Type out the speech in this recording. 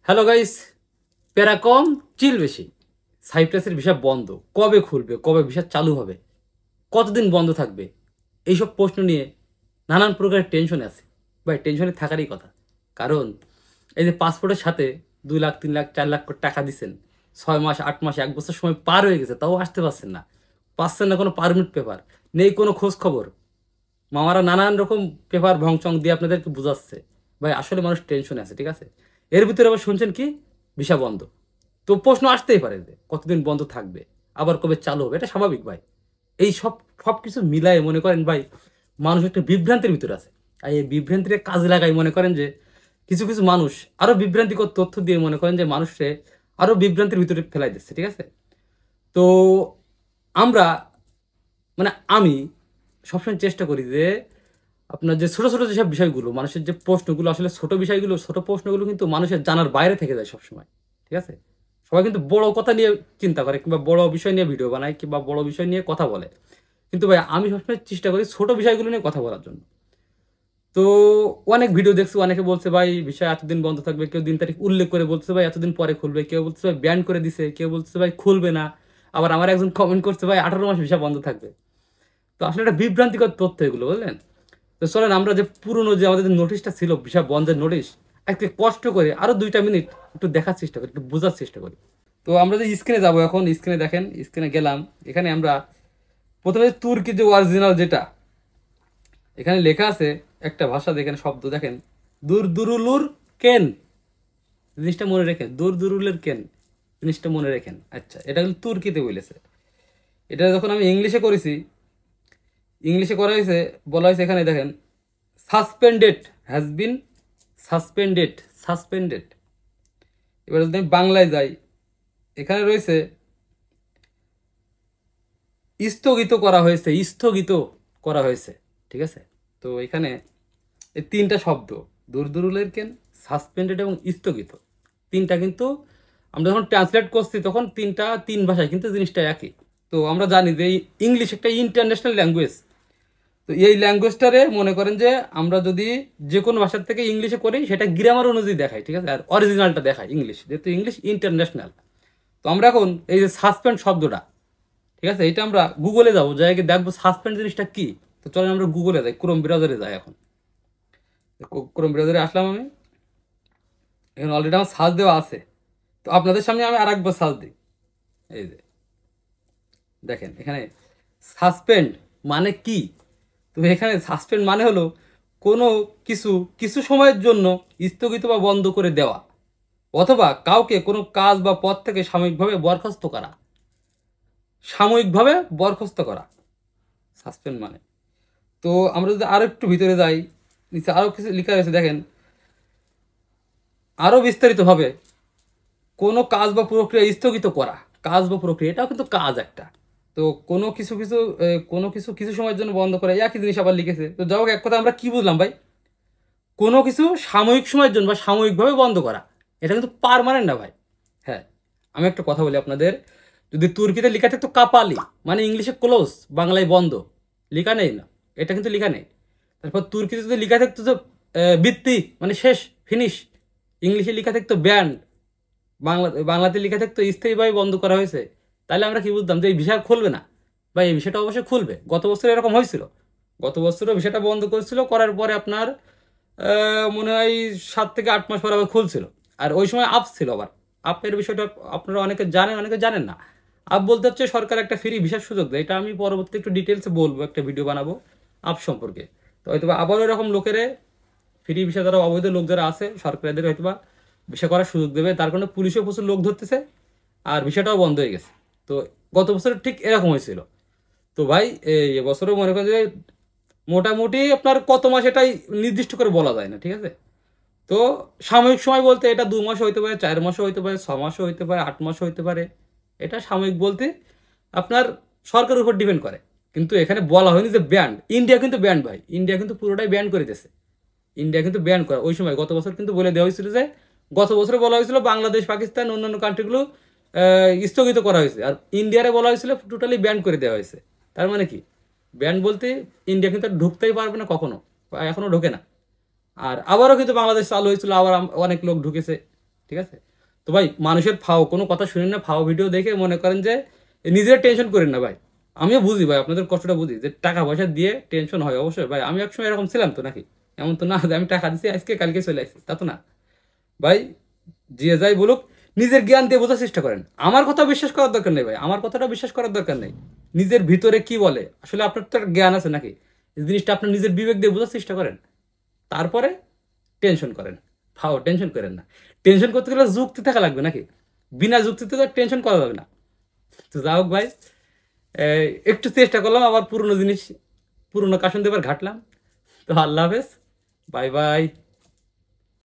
Hello guys, প্যারা কম চিল বেশি। সাইপ্রাসের visa বন্ধ, কবে খুলবে, কবে ভিসা চালু হবে, কতদিন বন্ধ থাকবে, এইসব প্রশ্ন নিয়ে নানান প্রকারের টেনশনে আছে। ভাই টেনশনে থাকারই কথা, কারণ এই যে পাসপোর্টের সাথে 2 লাখ 3 লাখ 4 লাখ করে টাকা দিচ্ছেন, 6 মাস 8 মাস 1 বছর সময় পার হয়ে গেছে, তাও আসতে পারছেন না, পাচ্ছেন না কোনো পারমিট পেপার, নেই কোনো খোঁজ খবর। মামারা নানান রকম পেপার ভংচং দিয়ে আপনাদেরকে বুঝাচ্ছে। ভাই আসলে মানুষ টেনশনে আছে, ঠিক আছে। এর ভিতরে আবার শুনছেন কি ভিসা বন্ধ। তো প্রশ্ন আসতেই পারে যে কতদিন বন্ধ থাকবে, আবার কবে চালু হবে, এটা স্বাভাবিক ভাই। এই সব কিছু মিলায় মনে করেন ভাই মানুষ একটা বিভ্রান্তির ভিতরে আছে। আর এই বিভ্রান্তির কাজে লাগাই মনে করেন যে কিছু কিছু মানুষ আরো বিভ্রান্তিকর তথ্য দিয়ে মনে করেন যে মানুষকে আরো বিভ্রান্তির ভিতরে ফেলাই দিচ্ছে, ঠিক আছে। তো আমরা আমি সবসময় চেষ্টা করি যে আপনার যে ছোট ছোট যেসব বিষয়গুলো, মানুষের যে প্রশ্নগুলো আসলে ছোট বিষয়গুলো, ছোট প্রশ্নগুলো কিন্তু মানুষের জানার বাইরে থেকে যায় সবসময়, ঠিক আছে। সবাই কিন্তু বড় কথা নিয়ে চিন্তা করে, কিংবা বড় বিষয় নিয়ে ভিডিও বানায়, কিংবা বড় বিষয় নিয়ে কথা বলে। কিন্তু ভাই আমি সবসময় চেষ্টা করি ছোট বিষয়গুলো নিয়ে কথা বলার জন্য। তো অনেক ভিডিও দেখছি, অনেকে বলছে ভাই বিষয় এতদিন বন্ধ থাকবে, কেউ দিন তারিখ উল্লেখ করে বলছে ভাই এতদিন পরে খুলবে, কেউ বলছে ভাই ব্যান করে দিছে, কেউ বলছে ভাই খুলবে না। আবার আমার একজন কমেন্ট করছে ভাই 18 মাস ভিসা বন্ধ থাকবে। তো আসলে একটা বিভ্রান্তিকর তথ্য এগুলো, বুঝলেন। তো চলেন আমরা যে পুরনো যে আমাদের নোটিশটা ছিল, ভিসা বন্ধের নোটিশ, একটু কষ্ট করে আরো 2টা মিনিট একটু দেখার চেষ্টা করি, একটু বোঝার চেষ্টা করি। তো আমরা যে স্ক্রিনে যাবো এখন, স্ক্রিনে দেখেন, স্ক্রিনে গেলাম। এখানে আমরা প্রথমে তুর্কি যে অরিজিনাল যেটা এখানে লেখা আছে, একটা ভাষা দেখেন, শব্দ দেখেন, দূর দুরুলুর কেন, জিনিসটা মনে রেখেন, দূর দুরুলের কেন জিনিসটা মনে রেখেন। আচ্ছা, এটা কিন্তু তুর্কিতে বলেছে। এটা যখন আমি ইংলিশে করেছি, ইংলিশে করা হয়েছে, বলা হয়েছে এখানে দেখেন, suspended has been suspended, suspended. এবার যদি আমি বাংলায় যাই, এখানে রয়েছে স্থগিত করা হয়েছে, স্থগিত করা হয়েছে, ঠিক আছে। তো এখানে এই 3টা শব্দ, দূরদূরুলের কেন, সাসপেন্ডেড এবং স্থগিত, 3টা কিন্তু আমরা যখন ট্রান্সলেট করছি তখন 3 ভাষায় কিন্তু জিনিসটা একই। তো আমরা জানি যে ইংলিশ একটা ইন্টারন্যাশনাল ল্যাঙ্গুয়েজ। তো এই ল্যাঙ্গুয়েজটারে মনে করেন যে আমরা যদি যে কোনো ভাষার থেকে ইংলিশে করি, সেটা গ্রামার অনুযায়ী দেখাই, ঠিক আছে, আর অরিজিনালটা দেখায় ইংলিশ, যেহেতু ইংলিশ ইন্টারন্যাশনাল। তো আমরা এখন এই যে সাসপেন্ড শব্দটা, ঠিক আছে, এটা আমরা গুগলে যাবো, যাই দেখবো সাসপেন্ড জিনিসটা কি। তো চলেন আমরা গুগলে যাই, ক্রোম ব্রাউজারে যাই। এখন ক্রোম ব্রাউজারে আসলাম আমি, এখানে অলরেডি আমার সার্চ দেওয়া আছে। তো আপনাদের সামনে আমি আর একবার সার্চ দিই। এই যে দেখেন এখানে সাসপেন্ড মানে কি। তো এখানে সাসপেন্ড মানে হলো কোনো কিছু কিছু সময়ের জন্য স্থগিত বা বন্ধ করে দেওয়া, অথবা কাউকে কোনো কাজ বা পদ থেকে সাময়িকভাবে বরখাস্ত করা, সাময়িকভাবে বরখাস্ত করা সাসপেন্ড মানে। তো আমরা যদি আরো একটু ভিতরে যাই, নিচে আরো কিছু লেখা রয়েছে দেখেন, আরো বিস্তারিতভাবে কোনো কাজ বা প্রক্রিয়া স্থগিত করা, কাজ বা প্রক্রিয়া এটাও কিন্তু কাজ একটা। তো কোনো কিছু কিছু কোনো কিছু কিছু সময়ের জন্য বন্ধ করা, একই জিনিস আবার লিখেছে। তো যাই হোক, এক কথা আমরা কি বুঝলাম ভাই, কোনো কিছু সাময়িক সময়ের জন্য বা সাময়িকভাবে বন্ধ করা, এটা কিন্তু পার্মানেন্ট না ভাই। হ্যাঁ, আমি একটা কথা বলি আপনাদের, যদি তুর্কিতে লেখা থাকতো কাপালি, মানে ইংলিশে ক্লোজ, বাংলায় বন্ধ, লেখা নেই না, এটা কিন্তু লেখা নেই। তারপর তুর্কিতে যদি লেখা থাকতো যে বৃত্তি, মানে শেষ, ফিনিশ, ইংলিশে লেখা থাকতো ব্যান্ড, বাংলাতে লেখা থাকতো স্থায়ীভাবে বন্ধ করা হয়েছে, তাহলে আমরা কি বুঝতাম যে এই ভিসা খুলবে না। বা এই বিষয়টা অবশ্যই খুলবে, গত বছর এরকম হয়েছিল, গত বছরও বিষয়টা বন্ধ করেছিল, করার পরে আপনার মনে হয় 7 থেকে 8 মাস পর আবার খুলছিল। আর ওই সময় আপ ছিল আবার, আপের বিষয়টা আপনারা অনেকে জানেন, অনেকে জানেন না। আপ বলতে হচ্ছে সরকার একটা ফ্রি ভিসার সুযোগ দেয়, এটা আমি পরবর্তী একটু ডিটেলসে বলবো, একটা ভিডিও বানাবো আপ সম্পর্কে। তো হয়তো আবারও এরকম লোকেরে ফ্রি ভিসা, যারা অবৈধ লোক যারা আছে সরকারের হয়তো ভিসা করার সুযোগ দেবে, তার কারণে পুলিশও প্রচুর লোক ধরতেছে, আর ভিসাটাও বন্ধ হয়ে গেছে। তো গত বছর ঠিক এরকম হয়েছিল। তো ভাই এই বছরও মনে করেন যে মোটামুটি আপনার কত মাস এটাই নির্দিষ্ট করে বলা যায় না, ঠিক আছে। তো সাময়িক সময় বলতে এটা 2 মাসও হইতে পারে, 4 মাসও হইতে পারে, 6 মাসও হইতে পারে, 8 মাসও হইতে পারে। এটা সাময়িক বলতে আপনার সরকারের উপর ডিপেন্ড করে। কিন্তু এখানে বলা হয়নি যে ব্যান্ড, ইন্ডিয়া কিন্তু ব্যান্ড ভাই, ইন্ডিয়া কিন্তু পুরোটাই ব্যান্ড করে দিয়েছে। ইন্ডিয়া কিন্তু ব্যান করা ওই সময় গত বছর কিন্তু বলে দেওয়া হয়েছিল যে, গত বছরে বলা হয়েছিল বাংলাদেশ, পাকিস্তান, অন্যান্য কান্ট্রিগুলো স্থগিত করা হয়েছে, আর ইন্ডিয়ারে বলা হয়েছিল টোটালি ব্যান করে দেওয়া হয়েছে। তার মানে কি, ব্যান বলতে ইন্ডিয়া কিন্তু আর ঢুকতেই পারবে না কখনো, বা এখনো ঢোকে না। আর আবারও কিন্তু বাংলাদেশ চালু হয়েছিল, আবার অনেক লোক ঢুকেছে। ঠিক আছে? তো ভাই মানুষের ফাও কোনো কথা শুনেন না, ফাও ভিডিও দেখে মনে করেন যে নিজের টেনশন করেন না ভাই। আমিও বুঝি ভাই, আপনাদের কষ্টটা বুঝি যে টাকা পয়সা দিয়ে টেনশন হয় অবশ্যই ভাই। আমি একসময় এরকম ছিলাম তো নাকি? এমন তো না যে আমি টাকা দিচ্ছি আজকে কালকে চলে আসছি, তা তো না ভাই। যে যাই বলুক, নিজের জ্ঞান দিয়ে বোঝার চেষ্টা করেন। আমার কথা বিশ্বাস করার দরকার নেই ভাই, আমার কথাটা বিশ্বাস করার দরকার নেই। নিজের ভিতরে কি বলে আসলে আপনার তো একটা জ্ঞান আছে নাকি, এই জিনিসটা আপনার নিজের বিবেক দিয়ে বোঝার চেষ্টা করেন, তারপরে টেনশন করেন। ফাও টেনশন করেন না। টেনশন করতে গেলে যুক্তি থাকা লাগবে নাকি? বিনা যুক্তিতে তো টেনশন করা যাবে না। তো যা হোক ভাই, একটু চেষ্টা করলাম আবার পুরনো জিনিস, পুরনো কাশন দিয়ে এবার ঘাটলাম। তো আল্লাহ হাফেজ, বাই বাই।